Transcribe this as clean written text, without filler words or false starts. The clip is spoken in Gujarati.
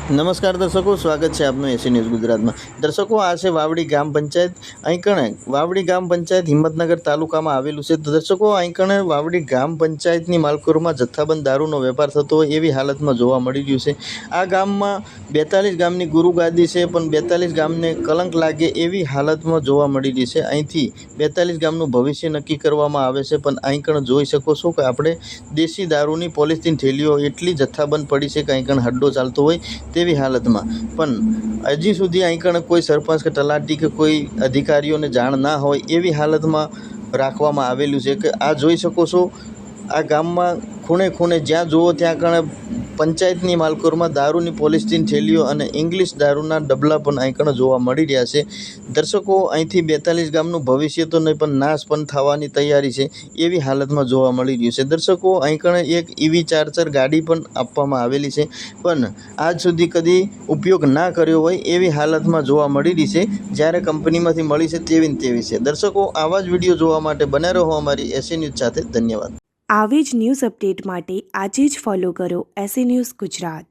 નમસ્કાર દર્શકો, સ્વાગત છે આપનું એસી ન્યૂઝ ગુજરાતમાં। દર્શકો, આ છે વાવડી ગ્રામ પંચાયત। અહીં કણે વાવડી ગ્રામ પંચાયત હિંમતનગર તાલુકામાં આવેલું છે। તો દર્શકો, અહીં કણે વાવડી ગ્રામ પંચાયતની માલકોરમાં જથ્થાબંધ દારૂનો વેપાર થતો હોય એવી હાલતમાં જોવા મળી રહ્યું છે। આ ગામમાં 42 ગામની ગુરુગાદી છે, પણ 42 ગામને કલંક લાગે એવી હાલતમાં જોવા મળી રહી છે। અહીંથી 42 ગામનું ભવિષ્ય નક્કી કરવામાં આવે છે, પણ અહીં કણે જોઈ શકો છો કે આપણે દેશી દારૂની પોલિથીન થેલીઓ એટલી જથ્થાબંધ પડી છે કે અહીં કણે હડ્ડો ચાલતો હોય તેવી હાલતમાં। પણ હજી સુધી અહીં કણે કોઈ સરપંચ કે તલાટી કે કોઈ અધિકારીઓને જાણ ના હોય એવી હાલતમાં રાખવામાં આવેલું છે કે આ જોઈ શકો છો। આ ગામમાં ખૂણે ખૂણે જ્યાં જુઓ ત્યાં કણે પંચાયતની માલકોરમાં દારૂની પોલિથીન થેલીઓ અને ઇંગ્લિશ દારૂના ડબલા પણ અહીં કણે જોવા મળી રહ્યા છે। દર્શકો, અહીંથી 42 ગામનું ભવિષ્ય તો નહીં પણ નાશ પણ થવાની તૈયારી છે એવી હાલતમાં જોવા મળી રહ્યું છે। દર્શકો, અહીં કણે એક EV ચાર્જર ગાડી પણ આપવામાં આવેલી છે, પણ આજ સુધી કદી ઉપયોગ ના કર્યો હોય એવી હાલતમાં જોવા મળી રહી છે। જ્યારે કંપનીમાંથી મળી છે તેવી ને તેવી છે। દર્શકો, આવા જ વિડીયો જોવા માટે બને રહો અમારી એસી ન્યૂઝ સાથે। ધન્યવાદ। આવી જ ન્યૂઝ અપડેટ માટે આજે જ ફોલો કરો એસી ન્યૂઝ ગુજરાત।